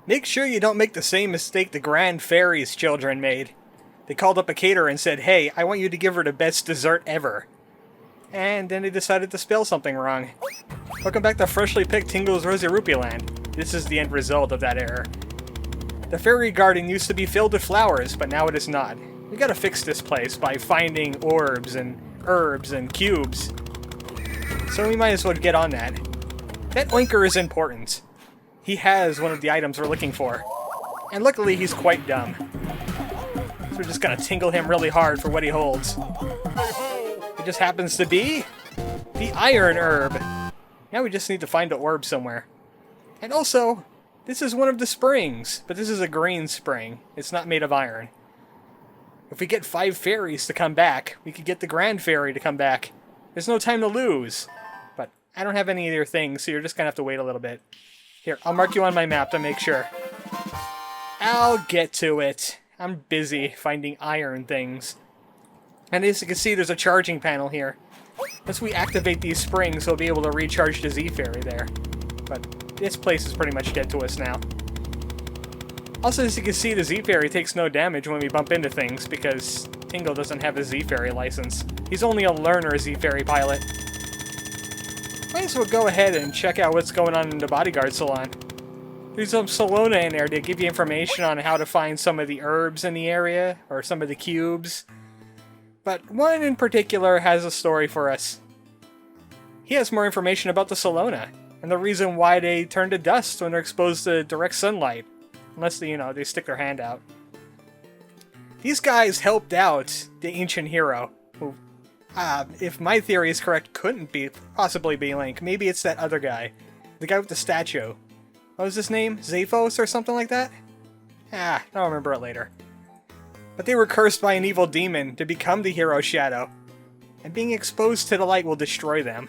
Make sure you don't make the same mistake the Grand Fairy's children made. They called up a caterer and said, hey, I want you to give her the best dessert ever. And then they decided to spell something wrong. Welcome back to freshly picked Tingle's Rosy Rupeeland. This is the end result of that error. The fairy garden used to be filled with flowers, but now it is not. We gotta fix this place by finding orbs and herbs and cubes. So we might as well get on that. That oinker is important. He has one of the items we're looking for. And luckily he's quite dumb. So we're just gonna tingle him really hard for what he holds. It just happens to be the iron herb. Now we just need to find the orb somewhere. And also, this is one of the springs, but this is a green spring. It's not made of iron. If we get 5 fairies to come back, we could get the Grand Fairy to come back. There's no time to lose. But I don't have any of your things, so you're just gonna have to wait a little bit. Here, I'll mark you on my map to make sure. I'll get to it. I'm busy finding iron things. And as you can see, there's a charging panel here. Once we activate these springs, we'll be able to recharge the Z-Fairy there. But this place is pretty much dead to us now. Also, as you can see, the Z-Fairy takes no damage when we bump into things, because Tingle doesn't have a Z-Fairy license. He's only a learner Z-Fairy pilot. Might as well go ahead and check out what's going on in the Bodyguard salon. There's some salona in there to give you information on how to find some of the herbs in the area, or some of the cubes. But one in particular has a story for us. He has more information about the salona, and the reason why they turn to dust when they're exposed to direct sunlight. Unless, they stick their hand out. These guys helped out the ancient hero, who, if my theory is correct, couldn't possibly be Link. Maybe it's that other guy. The guy with the statue. What was his name? Zaphos or something like that? I'll remember it later. But they were cursed by an evil demon to become the hero's shadow. And being exposed to the light will destroy them.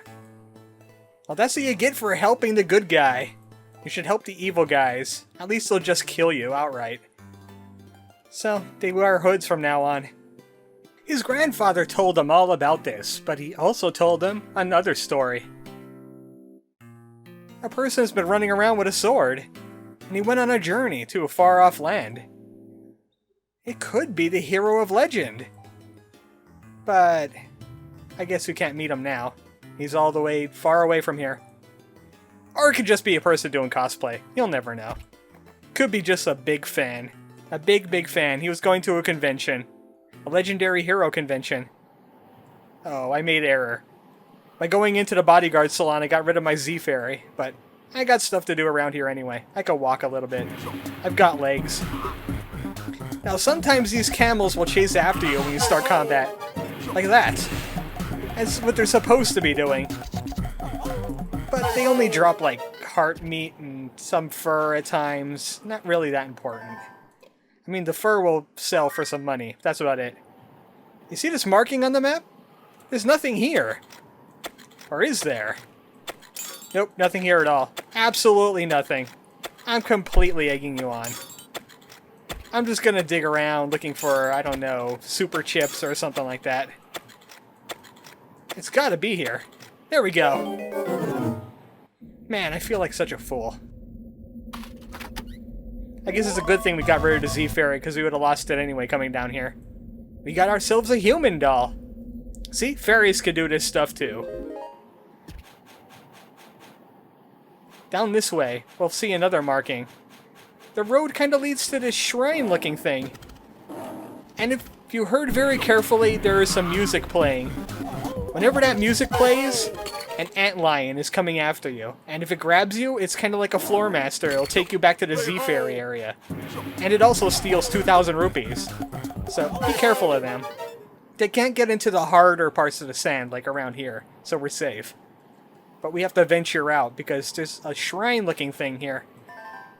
Well, that's what you get for helping the good guy. You should help the evil guys. At least they'll just kill you outright. So, they wear hoods from now on. His grandfather told him all about this, but he also told him another story. A person's been running around with a sword, and he went on a journey to a far-off land. It could be the hero of legend. But I guess we can't meet him now. He's all the way far away from here. Or it could just be a person doing cosplay. You'll never know. Could be just a big fan. A big, big fan. He was going to a convention. A legendary hero convention. Oh, I made error. By going into the Bodyguard salon, I got rid of my Z-Fairy. But I got stuff to do around here anyway. I could walk a little bit. I've got legs. Now, sometimes these camels will chase after you when you start combat. Like that. That's what they're supposed to be doing. But they only drop, like, heart meat and some fur at times. Not really that important. I mean, the fur will sell for some money. That's about it. You see this marking on the map? There's nothing here. Or is there? Nope, nothing here at all. Absolutely nothing. I'm completely egging you on. I'm just gonna dig around looking for, I don't know, super chips or something like that. It's gotta be here. There we go. Man, I feel like such a fool. I guess it's a good thing we got rid of the Z-Fairy, because we would have lost it anyway coming down here. We got ourselves a human doll. See? Fairies could do this stuff too. Down this way, we'll see another marking. The road kind of leads to this shrine-looking thing. And if you heard very carefully, there is some music playing. Whenever that music plays, an antlion is coming after you. And if it grabs you, it's kind of like a floor master. It'll take you back to the Z-Fairy area. And it also steals 2,000 rupees. So be careful of them. They can't get into the harder parts of the sand, like around here. So we're safe. But we have to venture out, because there's a shrine-looking thing here.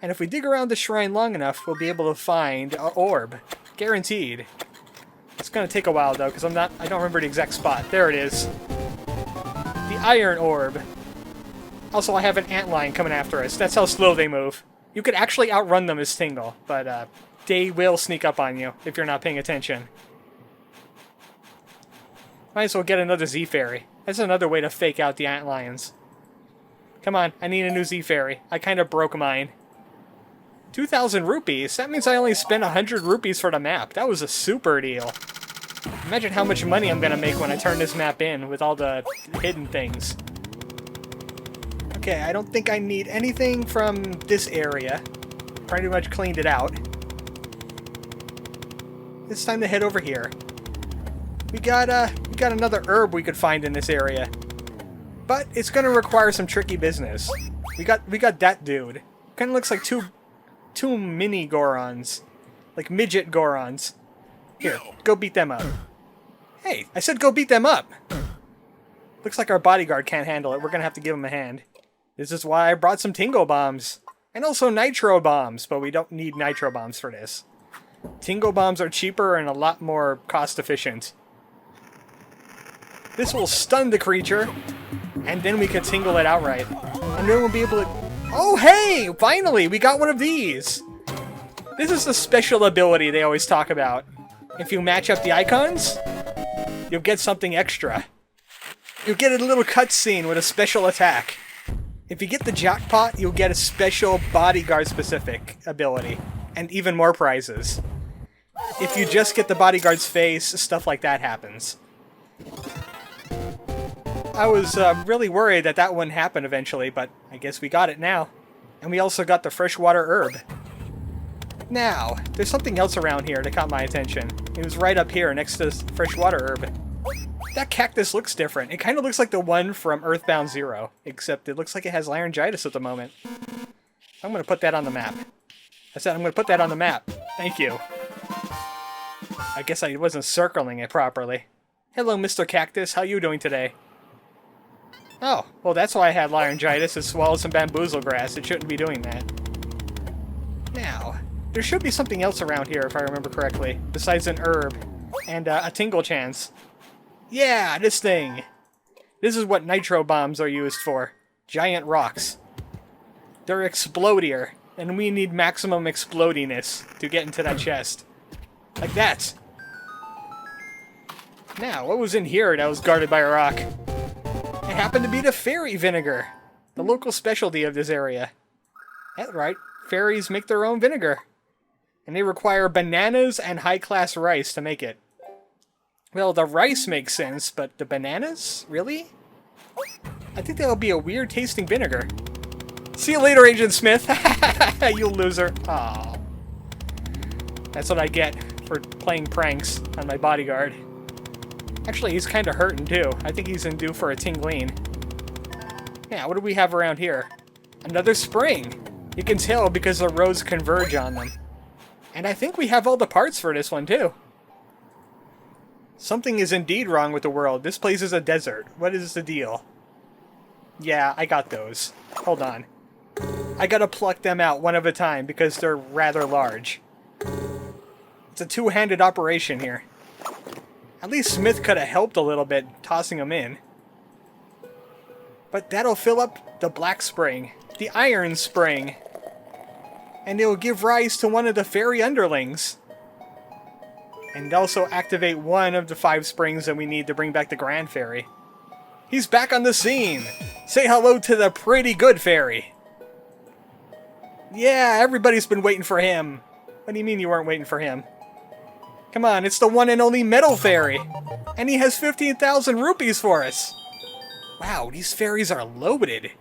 And if we dig around the shrine long enough, we'll be able to find an orb. Guaranteed. It's gonna take a while, though, because I don't remember the exact spot. There it is. The iron orb. Also, I have an antlion coming after us. That's how slow they move. You could actually outrun them as Tingle, but they will sneak up on you if you're not paying attention. Might as well get another Z-Fairy. That's another way to fake out the antlions. Come on, I need a new Z-Fairy. I kind of broke mine. 2,000 rupees? That means I only spent 100 rupees for the map. That was a super deal. Imagine how much money I'm gonna make when I turn this map in with all the hidden things. Okay, I don't think I need anything from this area. Pretty much cleaned it out. It's time to head over here. We got another herb we could find in this area. But it's gonna require some tricky business. We got that dude. Kinda looks like two mini Gorons. Like midget Gorons. Here, go beat them up. Hey, I said go beat them up! Looks like our bodyguard can't handle it. We're gonna have to give him a hand. This is why I brought some Tingle bombs. And also nitro bombs, but we don't need nitro bombs for this. Tingle bombs are cheaper and a lot more cost efficient. This will stun the creature, and then we can tingle it outright. And then we'll be able to... Oh, hey! Finally, we got one of these! This is the special ability they always talk about. If you match up the icons, you'll get something extra. You'll get a little cutscene with a special attack. If you get the jackpot, you'll get a special bodyguard-specific ability, and even more prizes. If you just get the bodyguard's face, stuff like that happens. I was really worried that that wouldn't happen eventually, but I guess we got it now. And we also got the freshwater herb. Now, there's something else around here that caught my attention. It was right up here next to this freshwater herb. That cactus looks different. It kind of looks like the one from Earthbound Zero, except it looks like it has laryngitis at the moment. I'm going to put that on the map. I said I'm going to put that on the map. Thank you. I guess I wasn't circling it properly. Hello, Mr. Cactus. How you doing today? Oh, well that's why I had laryngitis. It swallowed some bamboozle grass. It shouldn't be doing that. Now, there should be something else around here if I remember correctly, besides an herb and a tingle chance. Yeah, this thing! This is what nitro bombs are used for. Giant rocks. They're explodier, and we need maximum explodiness to get into that chest. Like that! Now, what was in here that was guarded by a rock? It happened to be the fairy vinegar, the local specialty of this area. That's right, fairies make their own vinegar. And they require bananas and high-class rice to make it. Well, the rice makes sense, but the bananas? Really? I think that'll be a weird-tasting vinegar. See you later, Agent Smith! You loser. Aw. That's what I get for playing pranks on my bodyguard. Actually, he's kind of hurting, too. I think he's in due for a tingling. Yeah, what do we have around here? Another spring! You can tell because the roads converge on them. And I think we have all the parts for this one, too. Something is indeed wrong with the world. This place is a desert. What is the deal? Yeah, I got those. Hold on. I gotta pluck them out one at a time because they're rather large. It's a two-handed operation here. At least Smith could have helped a little bit tossing them in. But that'll fill up the black spring, the iron spring, and it'll give rise to one of the fairy underlings. And also activate one of the 5 springs that we need to bring back the Grand Fairy. He's back on the scene! Say hello to the pretty good fairy! Yeah, everybody's been waiting for him! What do you mean you weren't waiting for him? Come on, it's the one and only Metal Fairy! And he has 15,000 rupees for us! Wow, these fairies are loaded!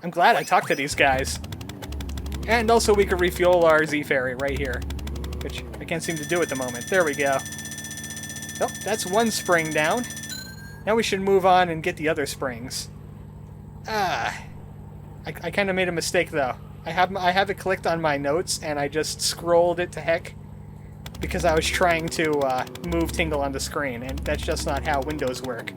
I'm glad I talked to these guys. And also we could refuel our Z Fairy right here. Which I can't seem to do at the moment. There we go. Oh, that's one spring down. Now we should move on and get the other springs. I kind of made a mistake though. I have it clicked on my notes and I just scrolled it to heck because I was trying to move Tingle on the screen, and that's just not how Windows work.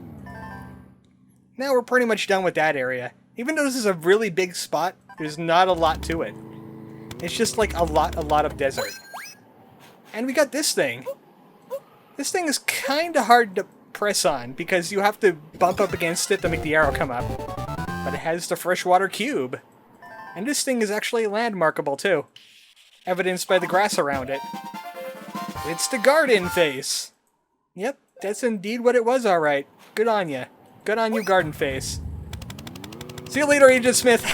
Now we're pretty much done with that area. Even though this is a really big spot, there's not a lot to it. It's just like a lot of desert. And we got this thing. This thing is kind of hard to press on because you have to bump up against it to make the arrow come up. But it has the freshwater cube. And this thing is actually landmarkable too. Evidenced by the grass around it. It's the garden face. Yep, that's indeed what it was, alright. Good on ya. Good on you, garden face. See you later, Agent Smith.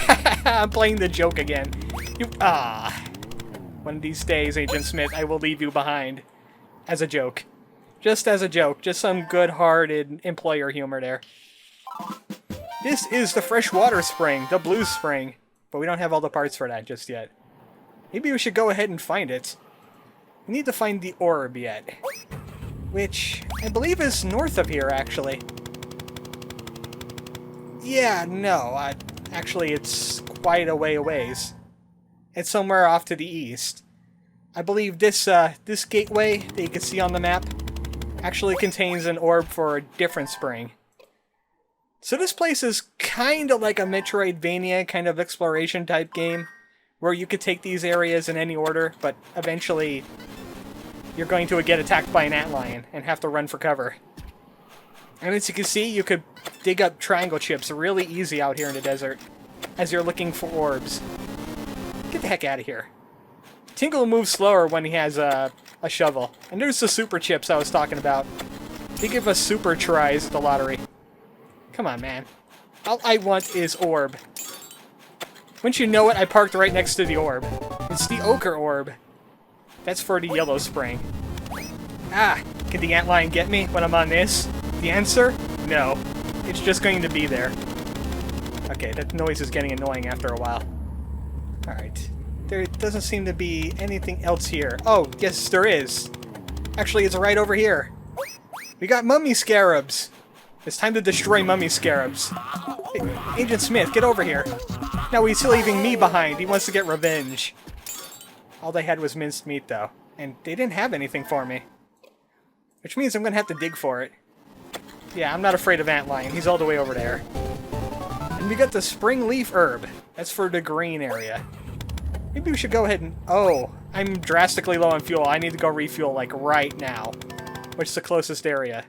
I'm playing the joke again. One of these days, Agent Smith, I will leave you behind. As a joke. Just as a joke. Just some good-hearted employer humor there. This is the freshwater spring, the blue spring. But we don't have all the parts for that just yet. Maybe we should go ahead and find it. We need to find the orb yet. Which, I believe is north of here, actually. Yeah, no. Actually, it's quite a way away. It's somewhere off to the east. I believe this this gateway that you can see on the map actually contains an orb for a different spring. So this place is kind of like a Metroidvania kind of exploration type game, where you could take these areas in any order, but eventually you're going to get attacked by an antlion and have to run for cover. And as you can see, you could dig up triangle chips really easy out here in the desert as you're looking for orbs. Get the heck out of here. Tingle moves slower when he has a shovel. And there's the super chips I was talking about. They give us super tries at the lottery. Come on, man. All I want is orb. Wouldn't you know it, I parked right next to the orb. It's the ochre orb. That's for the yellow spring. Ah, can the antlion get me when I'm on this? The answer? No. It's just going to be there. Okay, that noise is getting annoying after a while. Alright. There doesn't seem to be anything else here. Oh, yes, there is. Actually, it's right over here. We got mummy scarabs. It's time to destroy mummy scarabs. Hey, Agent Smith, get over here. Now he's leaving me behind. He wants to get revenge. All they had was minced meat, though. And they didn't have anything for me. Which means I'm going to have to dig for it. Yeah, I'm not afraid of antlion. He's all the way over there. And we got the spring leaf herb. That's for the green area. Maybe we should go ahead and... Oh, I'm drastically low on fuel. I need to go refuel, like, right now. Which is the closest area?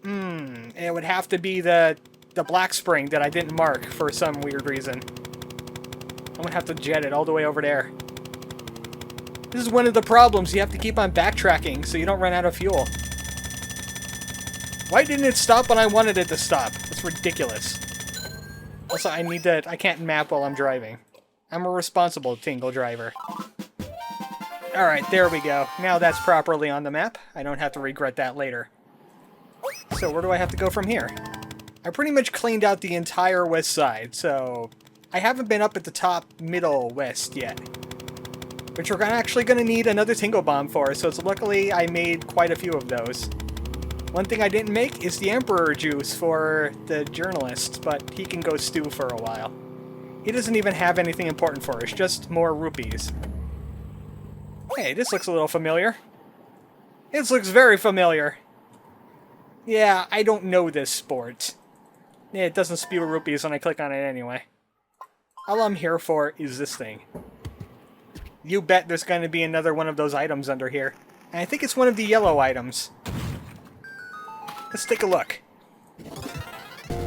It would have to be the black spring that I didn't mark for some weird reason. I'm gonna have to jet it all the way over there. This is one of the problems. You have to keep on backtracking so you don't run out of fuel. Why didn't it stop when I wanted it to stop? That's ridiculous. Also, I can't map while I'm driving. I'm a responsible Tingle driver. Alright, there we go. Now that's properly on the map. I don't have to regret that later. So where do I have to go from here? I pretty much cleaned out the entire west side, so I haven't been up at the top middle west yet. Which we're actually going to need another Tingle Bomb for, so it's luckily I made quite a few of those. One thing I didn't make is the Emperor Juice for the journalist, but he can go stew for a while. He doesn't even have anything important for us, just more rupees. Hey, this looks a little familiar. This looks very familiar. Yeah, I don't know this sport. Yeah, it doesn't spew rupees when I click on it anyway. All I'm here for is this thing. You bet there's going to be another one of those items under here. And I think it's one of the yellow items. Let's take a look.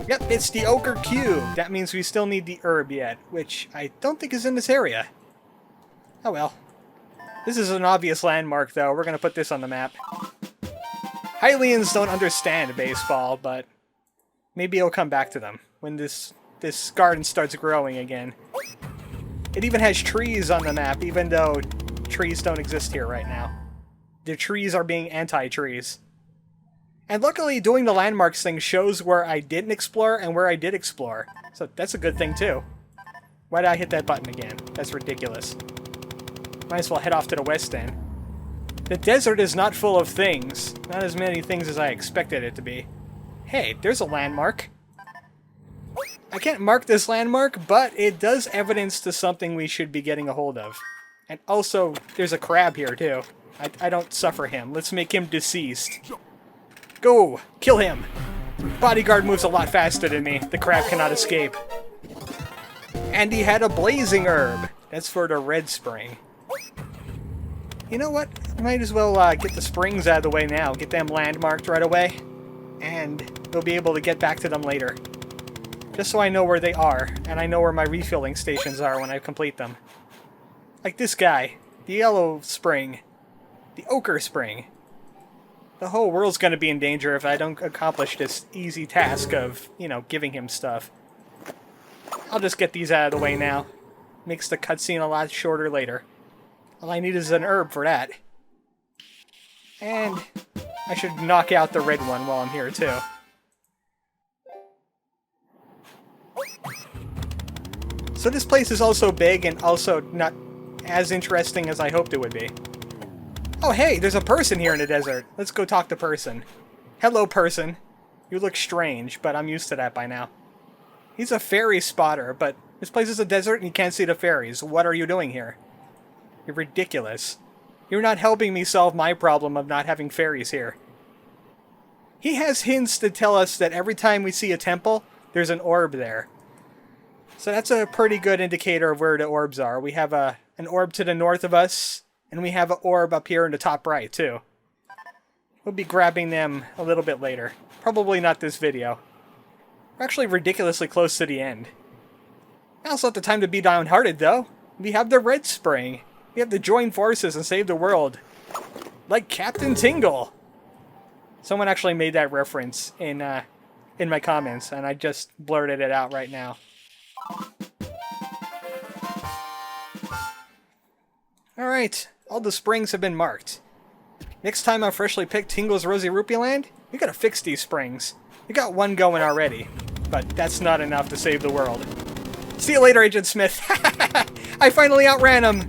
Yep, it's the ochre cube. That means we still need the herb yet, which I don't think is in this area. Oh well. This is an obvious landmark, though. We're going to put this on the map. Hylians don't understand baseball, but maybe it'll come back to them when this garden starts growing again. It even has trees on the map, even though trees don't exist here right now. The trees are being anti-trees. And luckily, doing the landmarks thing shows where I didn't explore and where I did explore. So that's a good thing, too. Why did I hit that button again? That's ridiculous. Might as well head off to the west end. The desert is not full of things. Not as many things as I expected it to be. Hey, there's a landmark. I can't mark this landmark, but it does evidence to something we should be getting a hold of. And also, there's a crab here, too. I don't suffer him. Let's make him deceased. Go! Kill him! Bodyguard moves a lot faster than me. The crab cannot escape. And he had a blazing herb. That's for the red spring. You know what? Might as well get the springs out of the way now. Get them landmarked right away. And we'll be able to get back to them later. Just so I know where they are. And I know where my refilling stations are when I complete them. Like this guy. The yellow spring. The ochre spring. The whole world's going to be in danger if I don't accomplish this easy task of, you know, giving him stuff. I'll just get these out of the way now. Makes the cutscene a lot shorter later. All I need is an herb for that. And I should knock out the red one while I'm here, too. So this place is also big and also not as interesting as I hoped it would be. Oh hey, there's a person here in the desert. Let's go talk to person. Hello, person. You look strange, but I'm used to that by now. He's a fairy spotter, but this place is a desert and you can't see the fairies. What are you doing here? You're ridiculous. You're not helping me solve my problem of not having fairies here. He has hints to tell us that every time we see a temple, there's an orb there. So that's a pretty good indicator of where the orbs are. We have an orb to the north of us, and we have an orb up here in the top right, too. We'll be grabbing them a little bit later. Probably not this video. We're actually ridiculously close to the end. Now's not the time to be downhearted, though. We have the red spring. We have to join forces and save the world. Like Captain Tingle. Someone actually made that reference in my comments, and I just blurted it out right now. Alright, all the springs have been marked. Next time I freshly pick Tingle's Rosy Rupeeland, we gotta fix these springs. We got one going already, but that's not enough to save the world. See you later, Agent Smith. I finally outran him.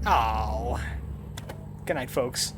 Oh. Good night, folks.